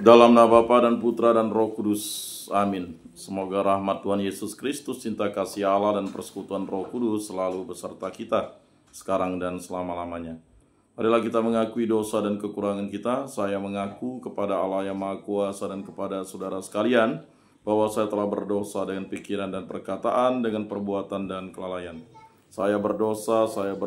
Dalam nama Bapa dan Putra dan Roh Kudus. Amin. Semoga rahmat Tuhan Yesus Kristus, cinta kasih Allah dan persekutuan Roh Kudus selalu beserta kita sekarang dan selama-lamanya. Marilah kita mengakui dosa dan kekurangan kita. Saya mengaku kepada Allah yang Maha Kuasa dan kepada saudara sekalian bahwa saya telah berdosa dengan pikiran dan perkataan, dengan perbuatan dan kelalaian. Saya berdosa, saya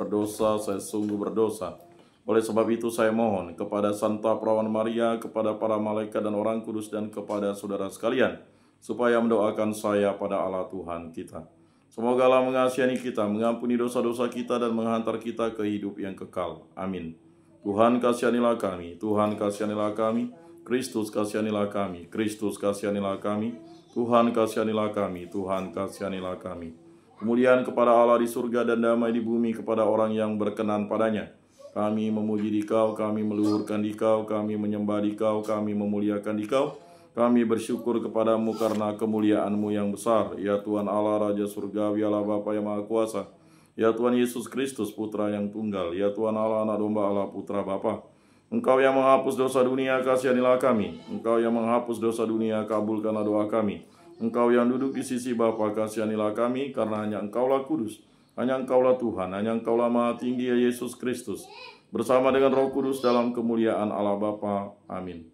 sungguh berdosa. Oleh sebab itu saya mohon kepada Santa Perawan Maria, kepada para malaikat dan orang kudus, dan kepada saudara sekalian, supaya mendoakan saya pada Allah Tuhan kita. Semoga Allah mengasihani kita, mengampuni dosa-dosa kita, dan menghantar kita ke hidup yang kekal. Amin. Tuhan kasihanilah kami, Tuhan kasihanilah kami, Kristus kasihanilah kami, Kristus kasihanilah kami, Tuhan kasihanilah kami, Tuhan kasihanilah kami. Kemuliaan kepada Allah di surga dan damai di bumi kepada orang yang berkenan padanya. Kami memuji Dikau, kami meluhurkan Dikau, kami menyembah Dikau, kami memuliakan Dikau. Kami bersyukur kepadamu karena kemuliaan-Mu yang besar. Ya Tuhan Allah, Raja Surgawi, Allah Bapa yang Maha Kuasa. Ya Tuhan Yesus Kristus, Putra yang tunggal. Ya Tuhan Allah, Anak Domba Allah, Putra Bapa. Engkau yang menghapus dosa dunia, kasihanilah kami. Engkau yang menghapus dosa dunia, kabulkanlah doa kami. Engkau yang duduk di sisi Bapa, kasihanilah kami, karena hanya Engkaulah kudus. Hanya Engkaulah Tuhan, hanya Engkaulah Maha Tinggi, ya Yesus Kristus, bersama dengan Roh Kudus dalam kemuliaan Allah Bapa. Amin.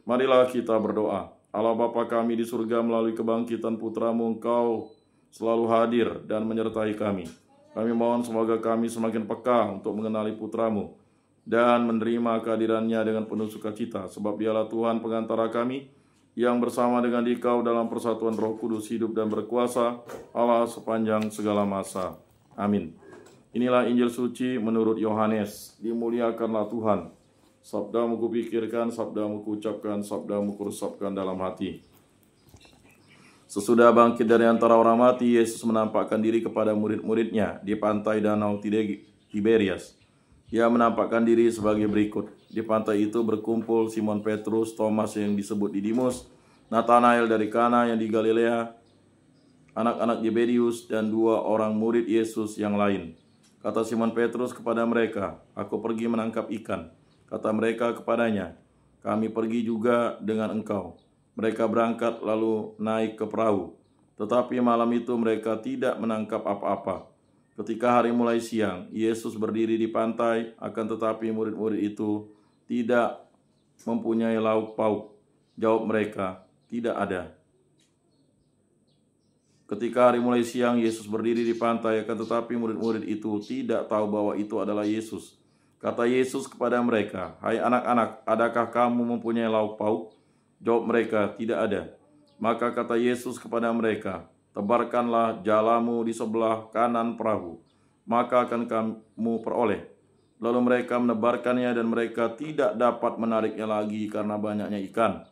Marilah kita berdoa. Allah Bapa kami di surga, melalui kebangkitan Putra-Mu, Engkau selalu hadir dan menyertai kami. Kami mohon semoga kami semakin peka untuk mengenali Putra-Mu dan menerima kehadirannya dengan penuh sukacita, sebab Dialah Tuhan pengantara kami, yang bersama dengan Dikau dalam persatuan Roh Kudus hidup dan berkuasa Allah sepanjang segala masa. Amin. Inilah Injil suci menurut Yohanes. Dimuliakanlah Tuhan. Sabda-Mu kupikirkan, Sabda-Mu kuucapkan, Sabda-Mu kuresapkan dalam hati. Sesudah bangkit dari antara orang mati, Yesus menampakkan diri kepada murid-muridnya di pantai Danau Tiberias. Ia menampakkan diri sebagai berikut. Di pantai itu berkumpul Simon Petrus, Thomas yang disebut Didimus, Nathanael dari Kana yang di Galilea, anak-anak Zebedius, dan dua orang murid Yesus yang lain. Kata Simon Petrus kepada mereka, "Aku pergi menangkap ikan." Kata mereka kepadanya, "Kami pergi juga dengan engkau." Mereka berangkat lalu naik ke perahu. Tetapi malam itu mereka tidak menangkap apa-apa. Ketika hari mulai siang, Yesus berdiri di pantai, akan tetapi murid-murid itu tidak mempunyai lauk pauk. Jawab mereka, "Tidak ada." Ketika hari mulai siang, Yesus berdiri di pantai, akan tetapi murid-murid itu tidak tahu bahwa itu adalah Yesus. Kata Yesus kepada mereka, "Hai anak-anak, adakah kamu mempunyai lauk pauk?" Jawab mereka, "Tidak ada." Maka kata Yesus kepada mereka, "Tebarkanlah jalamu di sebelah kanan perahu, maka akan kamu peroleh." Lalu mereka menebarkannya dan mereka tidak dapat menariknya lagi karena banyaknya ikan.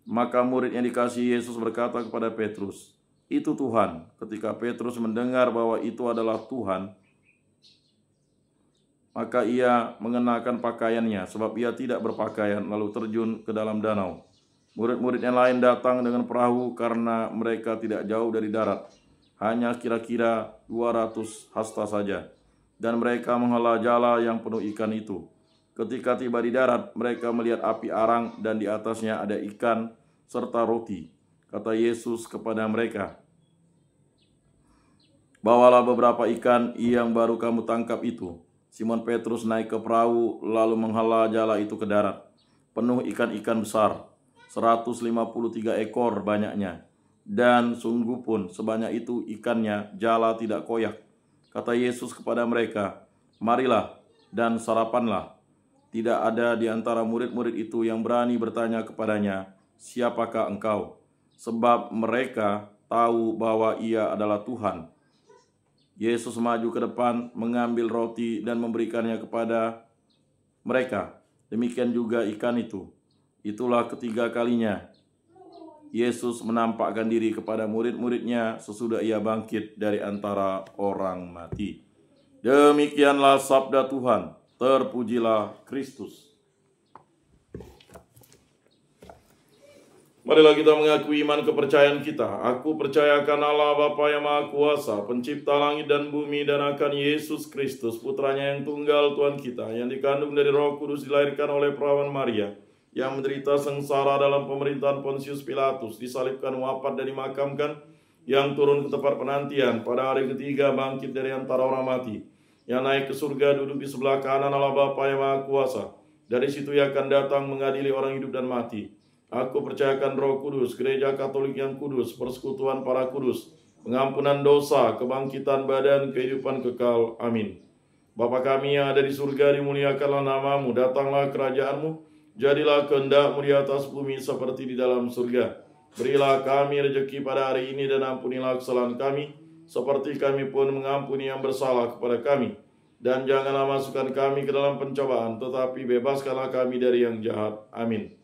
Maka murid yang dikasihi Yesus berkata kepada Petrus, "Itu Tuhan." Ketika Petrus mendengar bahwa itu adalah Tuhan, maka ia mengenakan pakaiannya, sebab ia tidak berpakaian, lalu terjun ke dalam danau. Murid-murid yang lain datang dengan perahu karena mereka tidak jauh dari darat, hanya kira-kira 200 hasta saja, dan mereka menghela jala yang penuh ikan itu. Ketika tiba di darat, mereka melihat api arang dan di atasnya ada ikan serta roti. Kata Yesus kepada mereka, "Bawalah beberapa ikan yang baru kamu tangkap itu." Simon Petrus naik ke perahu lalu menghela jala itu ke darat, penuh ikan-ikan besar, 153 ekor banyaknya. Dan sungguh pun sebanyak itu ikannya, jala tidak koyak. Kata Yesus kepada mereka, "Marilah dan sarapanlah." Tidak ada di antara murid-murid itu yang berani bertanya kepadanya, "Siapakah engkau?" Sebab mereka tahu bahwa ia adalah Tuhan. Yesus maju ke depan, mengambil roti dan memberikannya kepada mereka. Demikian juga ikan itu. Itulah ketiga kalinya Yesus menampakkan diri kepada murid-muridnya sesudah ia bangkit dari antara orang mati. Demikianlah sabda Tuhan. Terpujilah Kristus. Marilah kita mengakui iman kepercayaan kita. Aku percaya akan Allah Bapa yang Maha Kuasa, pencipta langit dan bumi, dan akan Yesus Kristus, putranya yang tunggal Tuhan kita, yang dikandung dari Roh Kudus, dilahirkan oleh perawan Maria, yang menderita sengsara dalam pemerintahan Pontius Pilatus, disalibkan, wafat dan dimakamkan, yang turun ke tempat penantian, pada hari ketiga bangkit dari antara orang mati, yang naik ke surga, duduk di sebelah kanan Allah Bapa yang Maha Kuasa. Dari situ ia akan datang mengadili orang hidup dan mati. Aku percayakan Roh Kudus, gereja Katolik yang kudus, persekutuan para kudus, pengampunan dosa, kebangkitan badan, kehidupan kekal. Amin. Bapa kami yang ada di surga, dimuliakanlah namamu, datanglah kerajaanmu, jadilah kehendakmu di atas bumi seperti di dalam surga. Berilah kami rezeki pada hari ini dan ampunilah kesalahan kami, seperti kami pun mengampuni yang bersalah kepada kami. Dan janganlah masukkan kami ke dalam pencobaan, tetapi bebaskanlah kami dari yang jahat. Amin.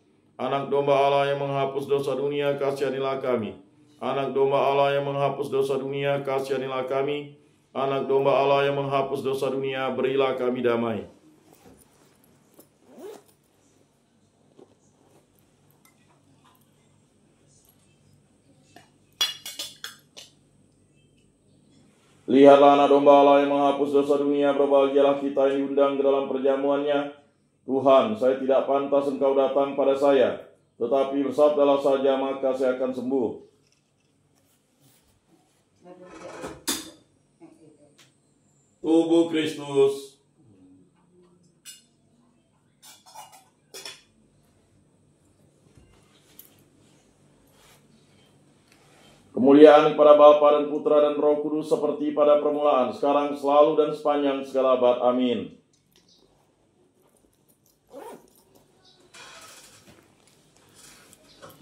Anak domba Allah yang menghapus dosa dunia, kasihanilah kami. Anak domba Allah yang menghapus dosa dunia, kasihanilah kami. Anak domba Allah yang menghapus dosa dunia, berilah kami damai. Lihatlah anak domba Allah yang menghapus dosa dunia, berbahagialah kita yang diundang ke dalam perjamuannya. Tuhan, saya tidak pantas Engkau datang pada saya, tetapi bersabdalah saja maka saya akan sembuh. Tubuh Kristus. Kemuliaan kepada Bapa dan Putra dan Roh Kudus seperti pada permulaan, sekarang, selalu, dan sepanjang segala abad. Amin.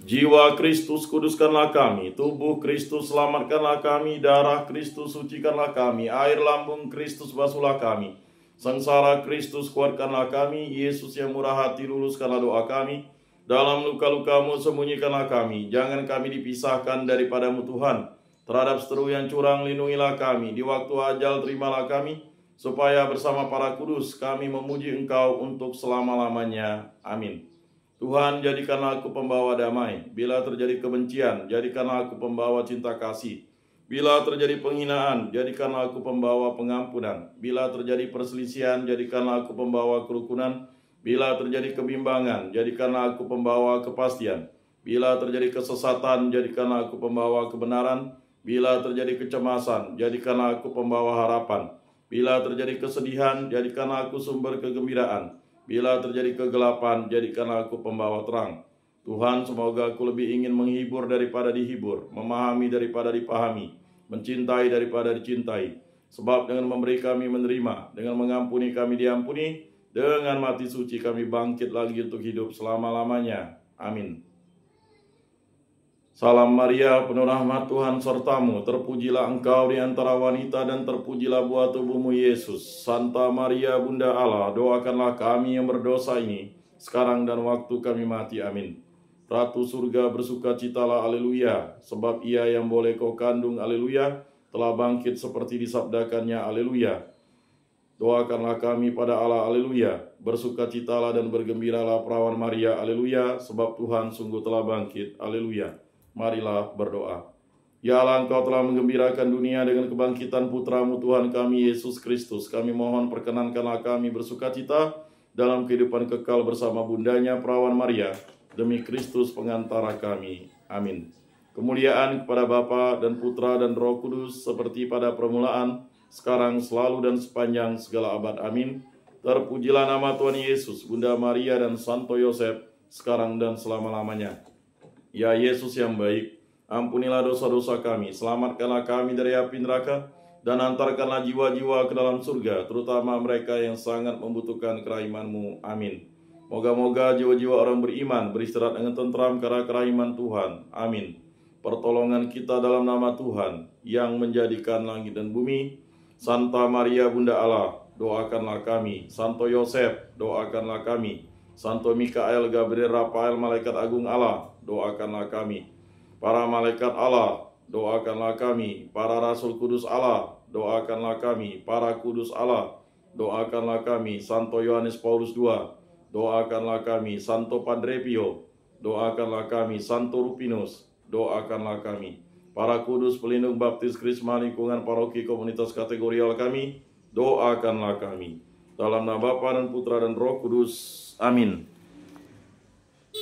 Jiwa Kristus kuduskanlah kami, tubuh Kristus selamatkanlah kami, darah Kristus sucikanlah kami, air lambung Kristus basuhlah kami, sengsara Kristus kuatkanlah kami, Yesus yang murah hati luluskanlah doa kami, dalam luka-lukamu sembunyikanlah kami, jangan kami dipisahkan daripadamu Tuhan, terhadap seteru yang curang lindungilah kami, di waktu ajal terimalah kami, supaya bersama para kudus kami memuji Engkau untuk selama-lamanya. Amin. Tuhan, jadikanlah aku pembawa damai. Bila terjadi kebencian, jadikanlah aku pembawa cinta kasih. Bila terjadi penghinaan, jadikanlah aku pembawa pengampunan. Bila terjadi perselisihan, jadikanlah aku pembawa kerukunan. Bila terjadi kebimbangan, jadikanlah aku pembawa kepastian. Bila terjadi kesesatan, jadikanlah aku pembawa kebenaran. Bila terjadi kecemasan, jadikanlah aku pembawa harapan. Bila terjadi kesedihan, jadikanlah aku sumber kegembiraan. Bila terjadi kegelapan, jadikanlah aku pembawa terang. Tuhan, semoga aku lebih ingin menghibur daripada dihibur, memahami daripada dipahami, mencintai daripada dicintai. Sebab dengan memberi kami menerima, dengan mengampuni kami diampuni, dengan mati suci kami bangkit lagi untuk hidup selama-lamanya. Amin. Salam Maria, penuh rahmat Tuhan sertamu, terpujilah engkau di antara wanita dan terpujilah buah tubuhmu Yesus. Santa Maria Bunda Allah, doakanlah kami yang berdosa ini, sekarang dan waktu kami mati. Amin. Ratu surga bersukacitalah, aleluya, sebab ia yang boleh kau kandung, aleluya, telah bangkit seperti disabdakannya, aleluya. Doakanlah kami pada Allah, aleluya, bersukacitalah dan bergembiralah perawan Maria, aleluya, sebab Tuhan sungguh telah bangkit, aleluya. Marilah berdoa. Ya Allah, Engkau telah menggembirakan dunia dengan kebangkitan Putramu Tuhan kami Yesus Kristus. Kami mohon perkenankanlah kami bersukacita dalam kehidupan kekal bersama bundanya perawan Maria, demi Kristus pengantara kami. Amin. Kemuliaan kepada Bapa dan Putra dan Roh Kudus seperti pada permulaan, sekarang, selalu, dan sepanjang segala abad. Amin. Terpujilah nama Tuhan Yesus, Bunda Maria dan Santo Yosef, sekarang dan selama-lamanya. Ya Yesus yang baik, ampunilah dosa-dosa kami, selamatkanlah kami dari api neraka, dan antarkanlah jiwa-jiwa ke dalam surga, terutama mereka yang sangat membutuhkan kerahiman-Mu. Amin. Moga-moga jiwa-jiwa orang beriman beristirahat dengan tentram karena kerahiman Tuhan. Amin. Pertolongan kita dalam nama Tuhan yang menjadikan langit dan bumi. Santa Maria Bunda Allah, doakanlah kami. Santo Yosef, doakanlah kami. Santo Mikael, Gabriel, Rafael, malaikat agung Allah, doakanlah kami. Para malaikat Allah, doakanlah kami. Para rasul kudus Allah, doakanlah kami. Para kudus Allah, doakanlah kami. Santo Yohanes Paulus II, doakanlah kami. Santo Padre Pio, doakanlah kami. Santo Rupinus, doakanlah kami. Para kudus pelindung baptis krisma lingkungan paroki komunitas kategorial kami, doakanlah kami. Dalam nama Bapa dan Putra dan Roh Kudus. Amin.